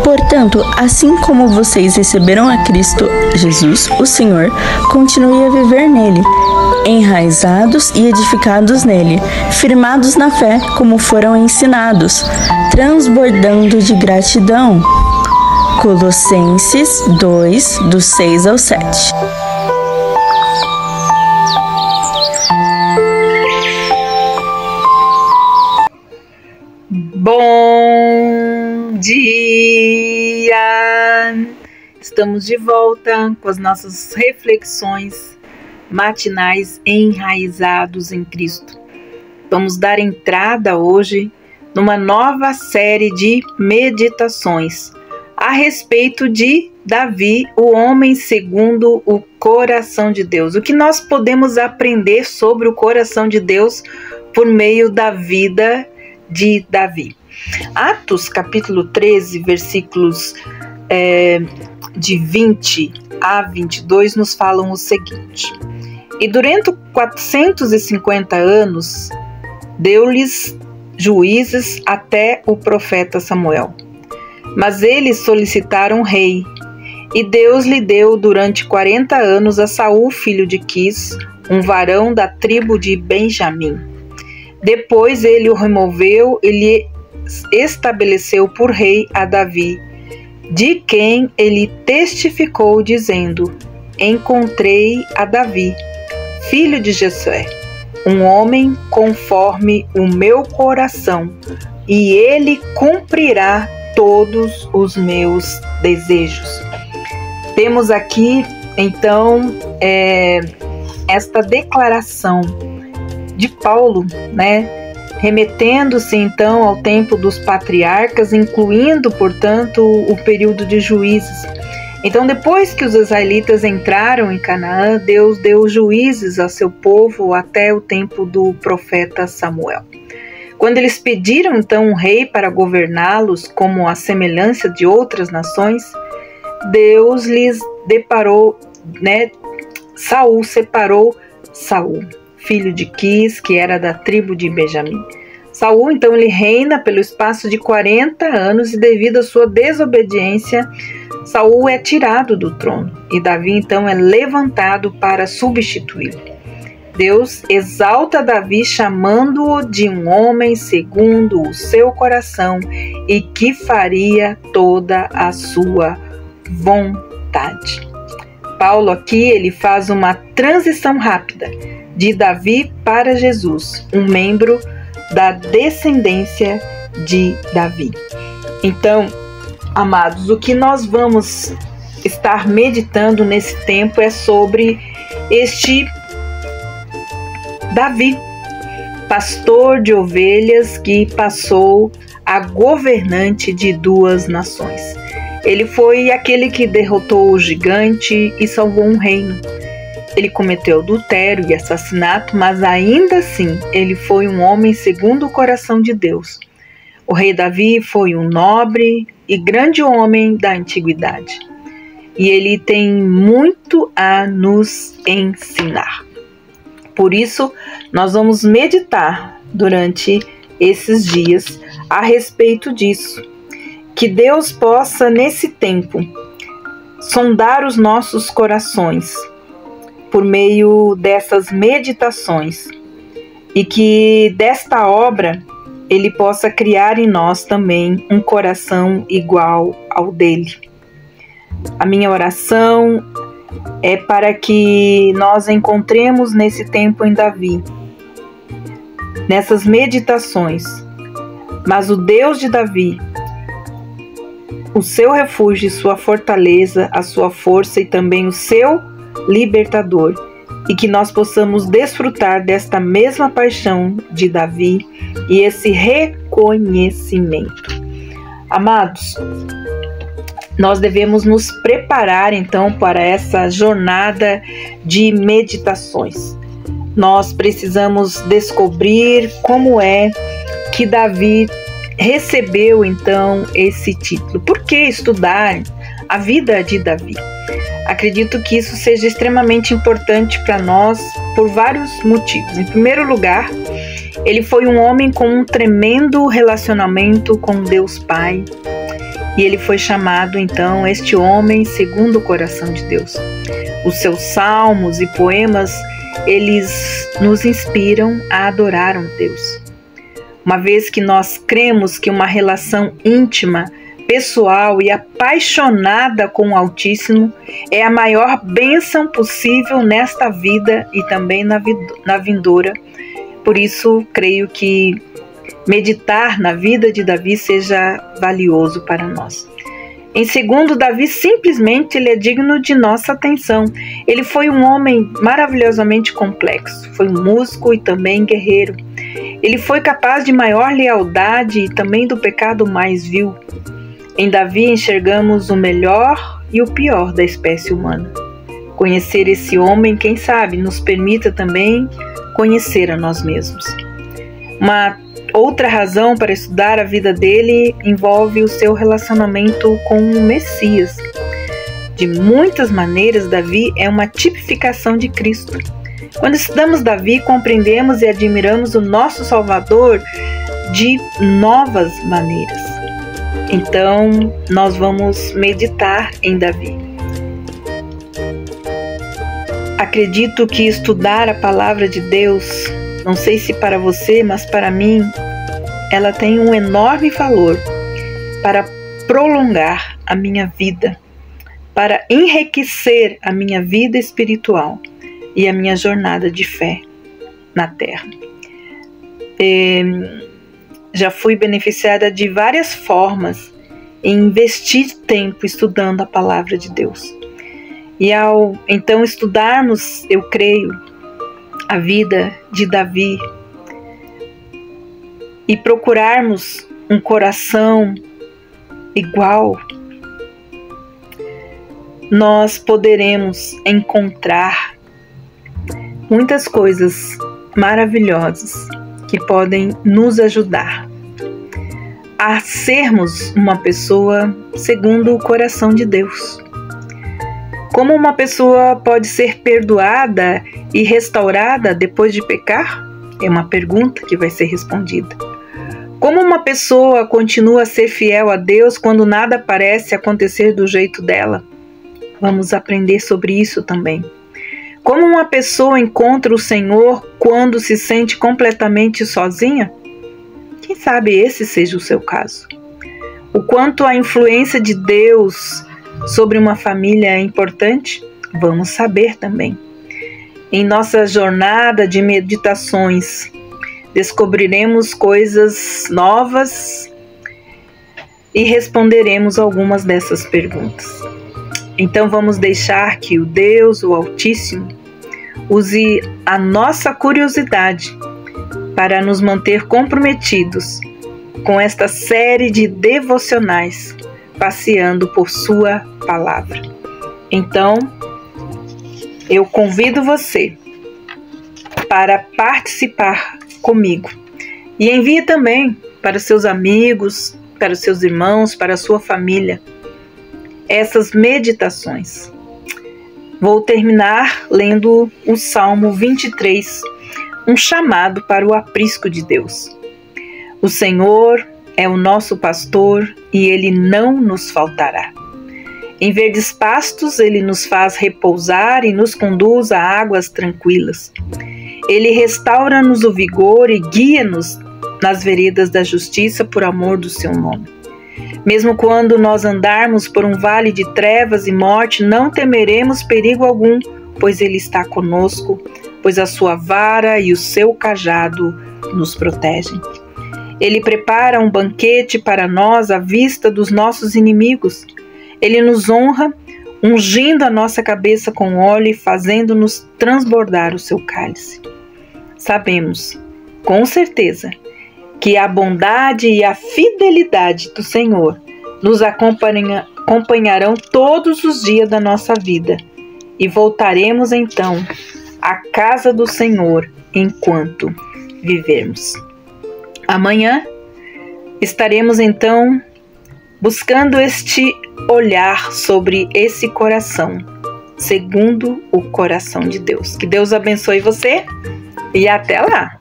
Portanto, assim como vocês receberam a Cristo Jesus, o Senhor, continue a viver nele, enraizados e edificados nele, firmados na fé como foram ensinados, transbordando de gratidão. Colossenses 2, do 6 ao 7. Bom dia! Estamos de volta com as nossas reflexões matinais enraizados em Cristo. Vamos dar entrada hoje numa nova série de meditações a respeito de Davi, o homem segundo o coração de Deus. O que nós podemos aprender sobre o coração de Deus por meio da vida de Davi. Atos capítulo 13, versículos de 20 a 22 nos falam o seguinte: E durante 450 anos deu-lhes juízes até o profeta Samuel. Mas eles solicitaram rei, e Deus lhe deu durante 40 anos a Saul, filho de Quis, um varão da tribo de Benjamim. Depois ele o removeu e lhe estabeleceu por rei a Davi, de quem ele testificou, dizendo: Encontrei a Davi, filho de Jessé, um homem conforme o meu coração, e ele cumprirá todos os meus desejos. Temos aqui, então, esta declaração de Paulo, remetendo-se então ao tempo dos patriarcas, incluindo, portanto, o período de juízes. Então, depois que os israelitas entraram em Canaã, Deus deu juízes a seu povo até o tempo do profeta Samuel. Quando eles pediram então um rei para governá-los como a semelhança de outras nações, Deus lhes deparou, Saul separou Saul, filho de Quis, que era da tribo de Benjamim. Saul, então, ele reina pelo espaço de 40 anos e devido à sua desobediência, Saul é tirado do trono e Davi, então, é levantado para substituí-lo. Deus exalta Davi chamando-o de um homem segundo o seu coração e que faria toda a sua vontade. Paulo aqui ele faz uma transição rápida de Davi para Jesus, um membro da descendência de Davi. Então, amados, o que nós vamos estar meditando nesse tempo é sobre este Davi, pastor de ovelhas que passou a governante de 2 nações. Ele foi aquele que derrotou o gigante e salvou um reino. Ele cometeu adultério e assassinato, mas ainda assim ele foi um homem segundo o coração de Deus. O rei Davi foi um nobre e grande homem da antiguidade. E ele tem muito a nos ensinar. Por isso, nós vamos meditar durante esses dias a respeito disso. Que Deus possa, nesse tempo, sondar os nossos corações por meio dessas meditações e que desta obra Ele possa criar em nós também um coração igual ao dele. A minha oração é para que nós encontremos nesse tempo em Davi, nessas meditações, mas o Deus de Davi, o seu refúgio, sua fortaleza, a sua força e também o seu libertador, e que nós possamos desfrutar desta mesma paixão de Davi e esse reconhecimento. Amados, nós devemos nos preparar então para essa jornada de meditações. Nós precisamos descobrir como é que Davi recebeu então esse título. Por que estudar a vida de Davi? Acredito que isso seja extremamente importante para nós por vários motivos. Em primeiro lugar, ele foi um homem com um tremendo relacionamento com Deus Pai. e ele foi chamado então este homem segundo o coração de Deus. Os seus salmos e poemas, eles nos inspiram a adorar a Deus. Uma vez que nós cremos que uma relação íntima, pessoal e apaixonada com o Altíssimo é a maior bênção possível nesta vida e também na vindoura. Por isso, creio que meditar na vida de Davi seja valioso para nós. Em segundo, Davi simplesmente ele é digno de nossa atenção. Ele foi um homem maravilhosamente complexo, foi um músico e também guerreiro. Ele foi capaz de maior lealdade e também do pecado mais vil. Em Davi enxergamos o melhor e o pior da espécie humana. Conhecer esse homem, quem sabe, nos permita também conhecer a nós mesmos. Uma outra razão para estudar a vida dele envolve o seu relacionamento com o Messias. De muitas maneiras, Davi é uma tipificação de Cristo. Quando estudamos Davi, compreendemos e admiramos o nosso Salvador de novas maneiras. Então, nós vamos meditar em Davi. Acredito que estudar a palavra de Deus, não sei se para você, mas para mim, ela tem um enorme valor para prolongar a minha vida, para enriquecer a minha vida espiritual e a minha jornada de fé na terra. Já fui beneficiada de várias formas em investir tempo estudando a palavra de Deus. E ao então estudarmos, eu creio, a vida de Davi e procurarmos um coração igual, nós poderemos encontrar muitas coisas maravilhosas que podem nos ajudar a sermos uma pessoa segundo o coração de Deus. Como uma pessoa pode ser perdoada e restaurada depois de pecar? É uma pergunta que vai ser respondida. Como uma pessoa continua a ser fiel a Deus quando nada parece acontecer do jeito dela? Vamos aprender sobre isso também. Como uma pessoa encontra o Senhor quando se sente completamente sozinha? Quem sabe esse seja o seu caso. O quanto a influência de Deus sobre uma família é importante? Vamos saber também. Em nossa jornada de meditações, descobriremos coisas novas e responderemos algumas dessas perguntas. Então vamos deixar que o Deus, o Altíssimo, use a nossa curiosidade para nos manter comprometidos com esta série de devocionais, passeando por sua palavra. Então, eu convido você para participar comigo e envie também para os seus amigos, para os seus irmãos, para a sua família, essas meditações. Vou terminar lendo o Salmo 23, um chamado para o aprisco de Deus. O Senhor é o nosso pastor e Ele não nos faltará. Em verdes pastos Ele nos faz repousar e nos conduz a águas tranquilas. Ele restaura-nos o vigor e guia-nos nas veredas da justiça por amor do seu nome. Mesmo quando nós andarmos por um vale de trevas e morte, não temeremos perigo algum, pois Ele está conosco, pois a sua vara e o seu cajado nos protegem. Ele prepara um banquete para nós à vista dos nossos inimigos. Ele nos honra, ungindo a nossa cabeça com óleo e fazendo-nos transbordar o seu cálice. Sabemos, com certeza, que a bondade e a fidelidade do Senhor nos acompanharão todos os dias da nossa vida e voltaremos então à casa do Senhor enquanto vivermos. Amanhã estaremos então buscando este olhar sobre esse coração, segundo o coração de Deus. Que Deus abençoe você e até lá!